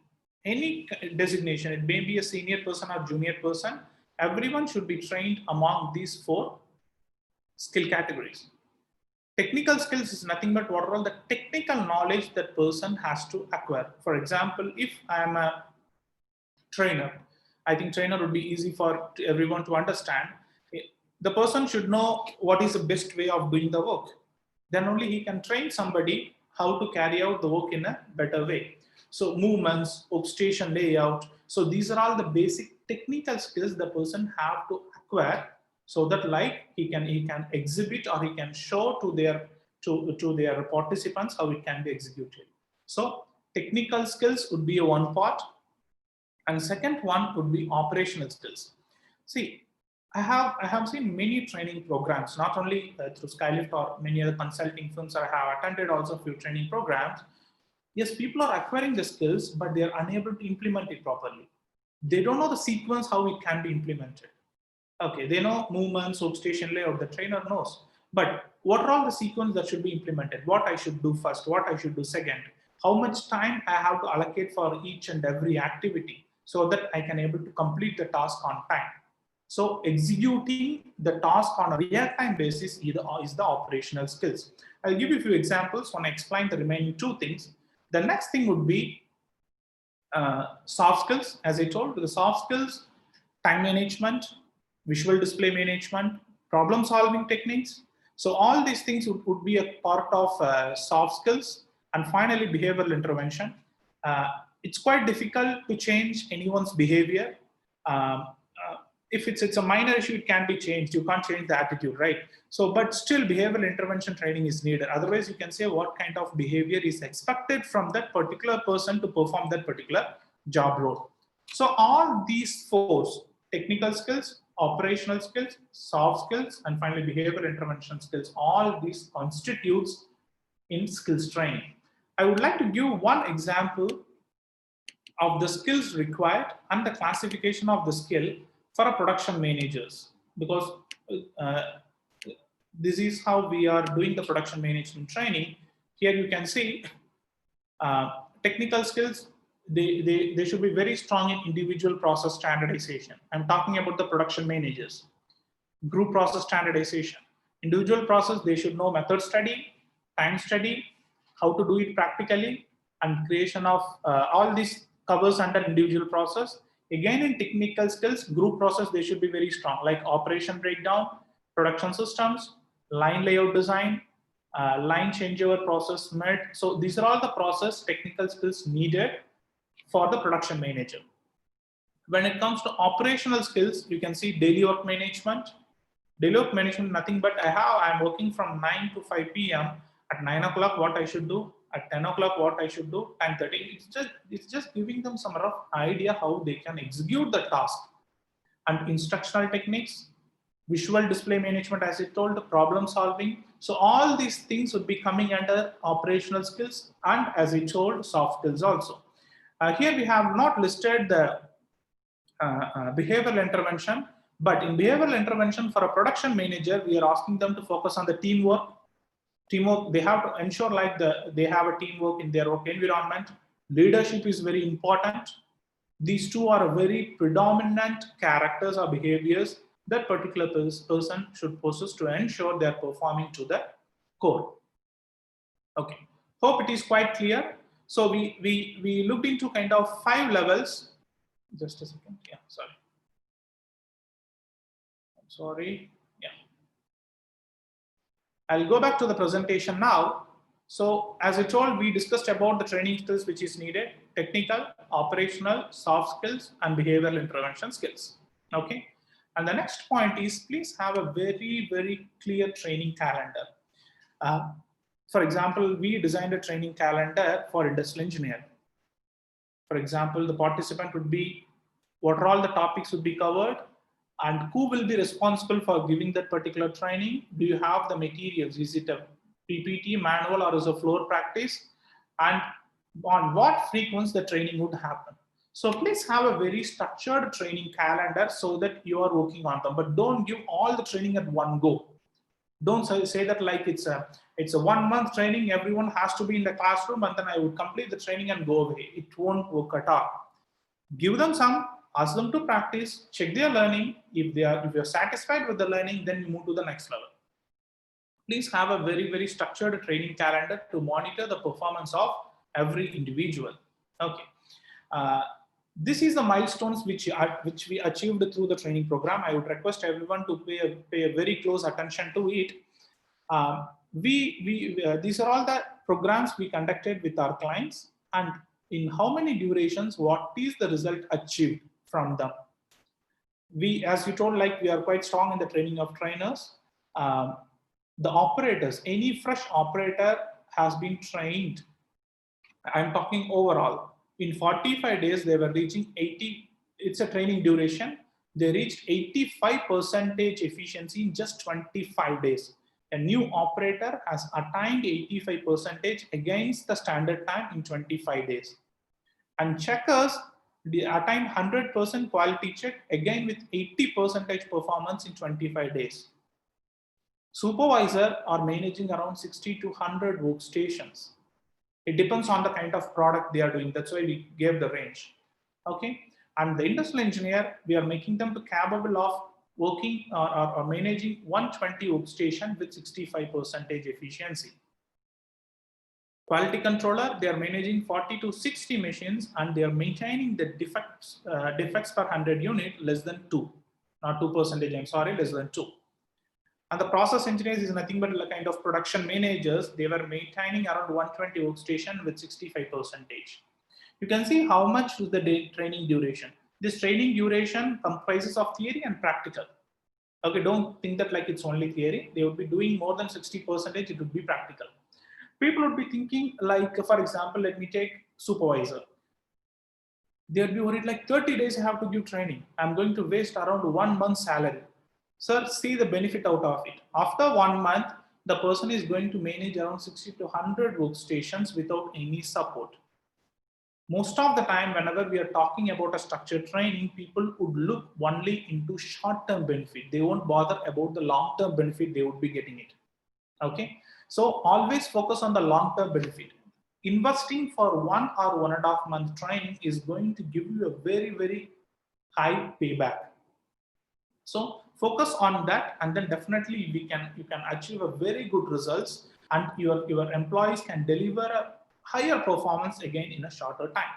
designation, it may be a senior person or junior person, everyone should be trained among these 4 skill categories. Technical skills is nothing but what are all the technical knowledge that person has to acquire. For example, if I am a trainer, I think trainer would be easy for everyone to understand. The person should know what is the best way of doing the work. Then only he can train somebody how to carry out the work in a better way. So movements, workstation layout. So these are all the basic technical skills the person have to acquire, so that like he can exhibit or he can show to their participants how it can be executed. So technical skills would be one part, and second one would be operational skills. See, I have seen many training programs, not only through Skilift or many other consulting firms. I have attended also a few training programs. Yes, people are acquiring the skills, but they are unable to implement it properly. They don't know the sequence how it can be implemented. Okay, they know movements, workstation layout, the trainer knows. But what are all the sequence that should be implemented? What I should do first, what I should do second, how much time I have to allocate for each and every activity so that I can able to complete the task on time. So executing the task on a real-time basis is the operational skills. I'll give you a few examples when I explain the remaining 2 things. The next thing would be soft skills. As I told, the soft skills, time management, visual display management, problem solving techniques. So all these things would be a part of soft skills. And finally, behavioral intervention. It's quite difficult to change anyone's behavior. If it's a minor issue, it can be changed. You can't change the attitude, right? So, but still behavioral intervention training is needed. Otherwise, you can say what kind of behavior is expected from that particular person to perform that particular job role. So all these 4, technical skills, operational skills, soft skills, and finally behavioral intervention skills, all these constitutes in skills training. I would like to give one example of the skills required and the classification of the skill for a production managers, because this is how we are doing the production management training. Here you can see technical skills, they should be very strong in individual process standardization. I'm talking about the production managers. Group process standardization. Individual process, they should know method study, time study, how to do it practically, and creation of all these covers under individual process. Again, in technical skills, group process, they should be very strong, like operation breakdown, production systems, line layout design, line changeover process med. So these are all the process technical skills needed for the production manager. When it comes to operational skills, you can see daily work management. Daily work management, nothing but I'm working from 9 to 5 p.m. At 9 o'clock, what I should do. At 10 o'clock, what I should do. 10:30. It's just giving them some rough idea how they can execute the task. And instructional techniques, visual display management, as I told, problem solving. So all these things would be coming under operational skills, and as I told, soft skills also. Here we have not listed the behavioral intervention, but in behavioral intervention for a production manager, we are asking them to focus on the teamwork. They have to ensure like they have a teamwork in their work environment. Leadership is very important. These 2 are very predominant characters or behaviors that particular person should possess to ensure they are performing to the core. Okay, hope it is quite clear. So we looked into kind of 5 levels. Just a second. Yeah, sorry. Sorry. Yeah. I'll go back to the presentation now. So as I told, we discussed about the training skills which is needed: technical, operational, soft skills, and behavioral intervention skills. Okay. And the next point is, please have a very, very clear training calendar. Uh, for example, we designed a training calendar for industrial engineer. For example, the participant would be, what are all the topics would be covered, and who will be responsible for giving that particular training? Do you have the materials? Is it a PPT manual or is a floor practice? And on what frequency the training would happen? So please have a very structured training calendar so that you are working on them, but don't give all the training at one go. Don't say that like it's a 1 month training, everyone has to be in the classroom and then I would complete the training and go away. It won't work at all. Give them some, ask them to practice, check their learning. If you're satisfied with the learning, then you move to the next level. Please have a very, very structured training calendar to monitor the performance of every individual. Okay. This is the milestones which we achieved through the training program. I would request everyone to pay a very close attention to it. These are all the programs we conducted with our clients, and in how many durations, what is the result achieved from them. We, as you told, like we are quite strong in the training of trainers. The operators, any fresh operator has been trained. I'm talking overall. In 45 days, they were reaching 80. It's a training duration. They reached 85% efficiency in just 25 days. A new operator has attained 85% against the standard time in 25 days. And checkers, they attained 100% quality check again with 80% performance in 25 days. Supervisor are managing around 60 to 100 workstations. It depends on the kind of product they are doing. That's why we gave the range. Okay. And the industrial engineer, we are making them capable of working or managing 120 workstation with 65% efficiency. Quality controller, they are managing 40 to 60 machines and they are maintaining the defects per 100 unit less than 2, not 2%, I'm sorry, less than 2. And the process engineers is nothing but a kind of production managers. They were maintaining around 120 workstation with 65%. You can see how much is the training duration. This training duration comprises of theory and practical. Okay, don't think that like it's only theory. They would be doing more than 60%, it would be practical. People would be thinking like, for example, let me take supervisor. They'll be worried like 30 days I have to give training. I'm going to waste around 1 month's salary. Sir, see the benefit out of it. After 1 month, the person is going to manage around 60 to 100 workstations without any support. Most of the time, whenever we are talking about a structured training, people would look only into short-term benefit. They won't bother about the long-term benefit they would be getting it. Okay, so always focus on the long-term benefit. Investing for 1 or 1.5 month training is going to give you a very, very high payback. So focus on that, and then definitely you can achieve a very good results, and your employees can deliver a higher performance again in a shorter time.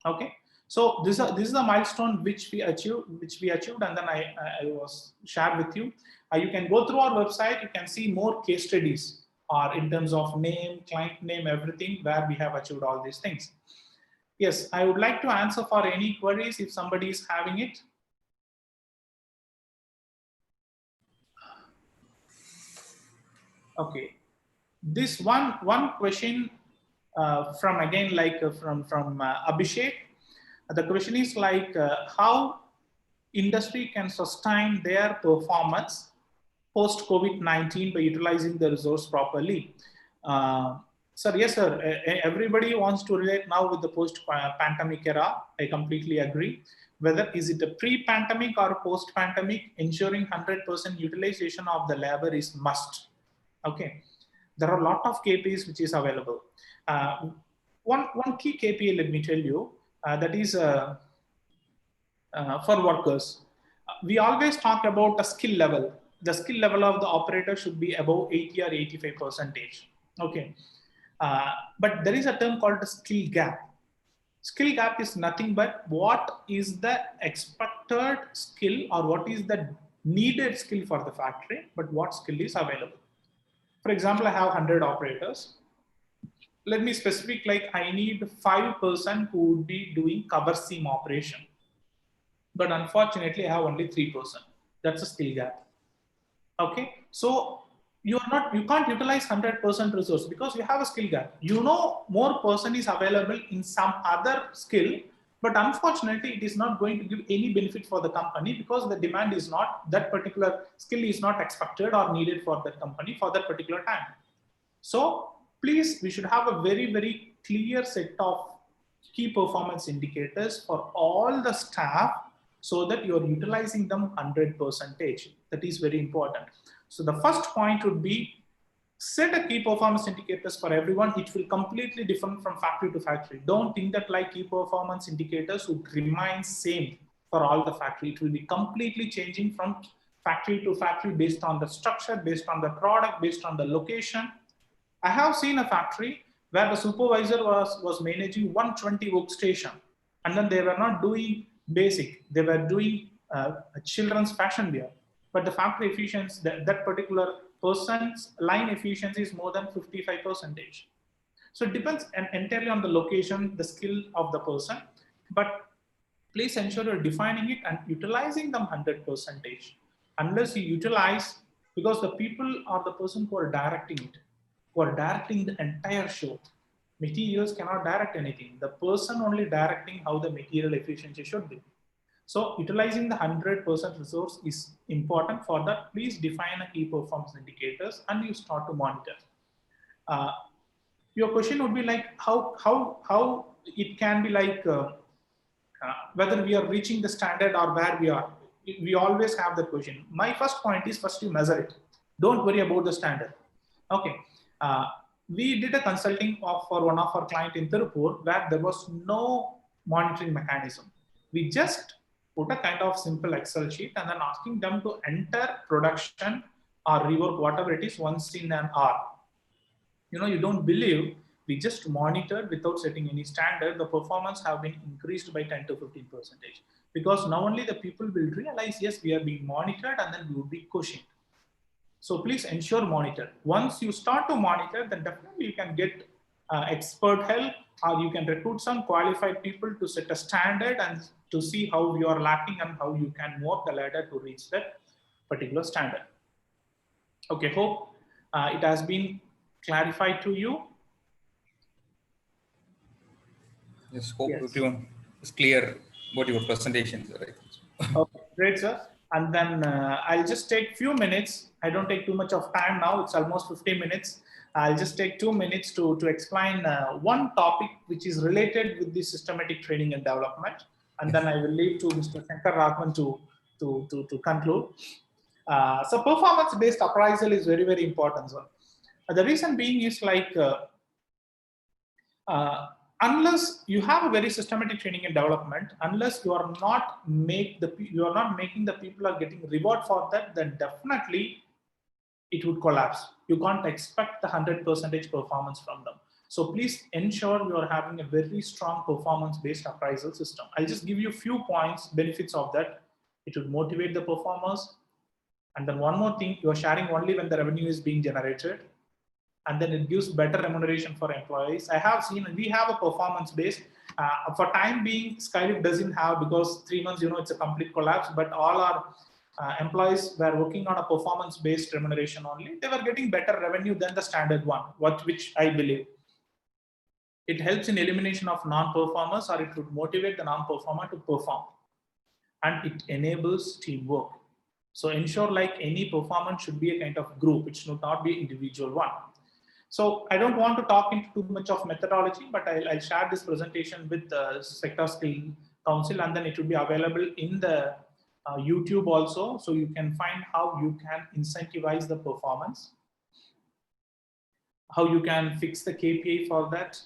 Okay, so this is a milestone which we achieved, and then I was shared with you. You can go through our website. You can see more case studies, or in terms of name, client name, everything, where we have achieved all these things. Yes, I would like to answer for any queries if somebody is having it. Okay, this one question from again like from Abhishek. The question is like how industry can sustain their performance post COVID-19 by utilizing the resource properly. Sir, yes, sir. Everybody wants to relate now with the post-pandemic era. I completely agree. Whether is it a pre-pandemic or post-pandemic, ensuring 100% utilization of the labor is must. Okay, there are a lot of KPIs which is available. One key KPI, let me tell you, that is for workers. We always talk about the skill level. The skill level of the operator should be above 80 or 85%. Okay, but there is a term called the skill gap. Skill gap is nothing but what is the expected skill or what is the needed skill for the factory, but what skill is available. For example, I have 100 operators. Let me specific, like I need 5% who would be doing cover seam operation. But unfortunately, I have only 3%. That's a skill gap. Okay, so you can't utilize 100% resource because you have a skill gap. You know, more person is available in some other skill, but unfortunately, it is not going to give any benefit for the company because the demand is not, that particular skill is not expected or needed for that company for that particular time. So please, we should have a very, very clear set of key performance indicators for all the staff so that you're utilizing them 100%. That is very important. So the first point would be set a key performance indicators for everyone. It will completely different from factory to factory. Don't think that like key performance indicators would remain same for all the factory. It will be completely changing from factory to factory based on the structure, based on the product, based on the location. I have seen a factory where the supervisor was managing 120 workstation, and then they were not doing basic, they were doing children's fashion wear. But the factory efficiency, that particular person's line efficiency is more than 55%. So it depends entirely on the location, the skill of the person, but please ensure you're defining it and utilizing them 100%. Unless you utilize, because the people are the person who are directing it, who are directing the entire show. Materials cannot direct anything. The person only directing how the material efficiency should be. So utilizing the 100% resource is important. For that, please define a key performance indicators and you start to monitor. Your question would be like how it can be like whether we are reaching the standard or where we are. We always have that question. My first point is first you measure it. Don't worry about the standard. Okay. We did a consulting for one of our client in Tirupur where there was no monitoring mechanism. We just put a kind of simple Excel sheet and then asking them to enter production or rework, whatever it is, once in an hour. You know, you don't believe, we just monitored without setting any standard. The performance have been increased by 10 to 15%. Because now only the people will realize, yes, we are being monitored and then we will be cushioned. So please ensure monitor. Once you start to monitor, then definitely you can get expert help, or you can recruit some qualified people to set a standard and to see how you are lacking and how you can move up the ladder to reach that particular standard. Okay, hope it has been clarified to you. Yes, hope everyone is clear about your presentation, right? Okay, great, sir. And then I'll just take few minutes. I don't take too much of time now. It's almost 15 minutes. I'll just take 2 minutes to explain one topic which is related with the systematic training and development. And then I will leave to Mr. Shankar Raghavan to conclude. So performance-based appraisal is very, very important, sir. The reason being is like, unless you have a very systematic training and development, unless you are not making the people are getting reward for that, then definitely it would collapse. You can't expect the 100% performance from them. So please ensure you are having a very strong performance-based appraisal system. I'll just give you a few points, benefits of that. It would motivate the performers. And then one more thing, you are sharing only when the revenue is being generated. And then it gives better remuneration for employees. I have seen, we have a performance based. For time being, Skilift doesn't have, because 3 months, you know, it's a complete collapse, but all our employees were working on a performance based remuneration only. They were getting better revenue than the standard one, which I believe. It helps in elimination of non-performers, or it would motivate the non-performer to perform. And it enables teamwork. So ensure like any performance should be a kind of group. It should not be individual one. So I don't want to talk into too much of methodology, but I'll share this presentation with the Sector Skill Council, and then it will be available in the YouTube also. So you can find how you can incentivize the performance, how you can fix the KPI for that,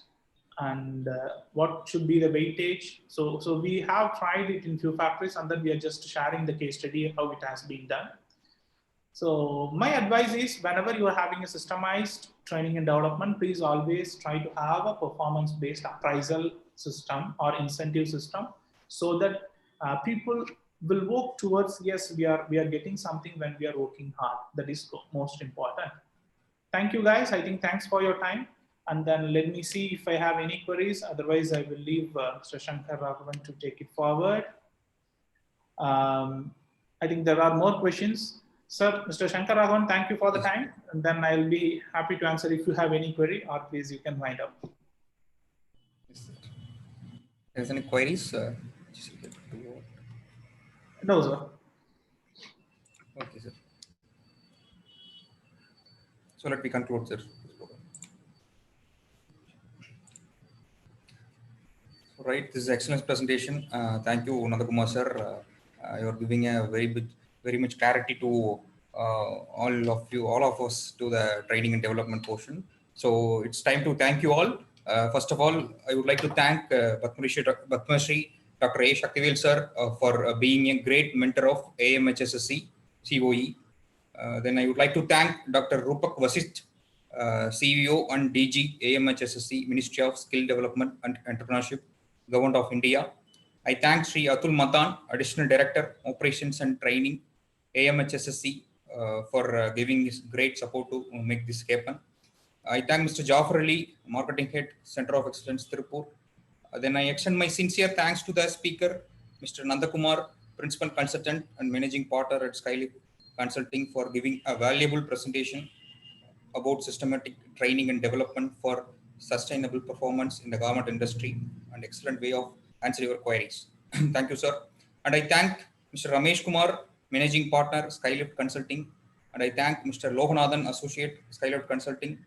and what should be the weightage. So we have tried it in few factories, and then we are just sharing the case study, how it has been done. So my advice is, whenever you are having a systemized training and development, please always try to have a performance-based appraisal system or incentive system, so that people will work towards, yes, we are getting something when we are working hard. That is most important. Thank you guys. I think thanks for your time. And then let me see if I have any queries. Otherwise, I will leave Mr. Shankar Raghavan to take it forward. I think there are more questions. Sir, Mr. Shankar Raghavan, thank you for the time. And then I'll be happy to answer if you have any query, or please you can wind up. There's any queries? No, sir. Okay, sir. So let me conclude, sir. Right, this is excellent presentation. Thank you, Nandakumar sir. You're giving a very much clarity to all of us to the training and development portion. So it's time to thank you all. First of all, I would like to thank Padma Shri Dr. A. Shaktivel sir for being a great mentor of AMHSSC COE. Then I would like to thank Dr. Rupak Vasist, CEO and DG AMHSSC Ministry of Skill Development and Entrepreneurship, Government of India. I thank Sri Atul Matan, Additional Director, Operations and Training, AMHSSC, for giving his great support to make this happen. I thank Mr. Jafar Ali, Marketing Head, Center of Excellence, Tirupur. Then I extend my sincere thanks to the speaker, Mr. Nandakumar, Principal Consultant and Managing Partner at Skilift Consulting, for giving a valuable presentation about systematic training and development for sustainable performance in the garment industry, and excellent way of answering your queries. Thank you, sir. And I thank Mr. Ramesh Kumar, Managing Partner, Skilift Consulting, and I thank Mr. Lohanathan, Associate, Skilift Consulting,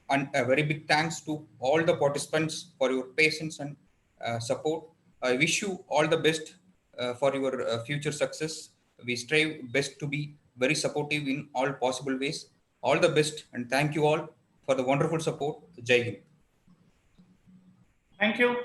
and a very big thanks to all the participants for your patience and support. I wish you all the best for your future success. We strive best to be very supportive in all possible ways. All the best, and thank you all for the wonderful support. Jai Hind. Thank you.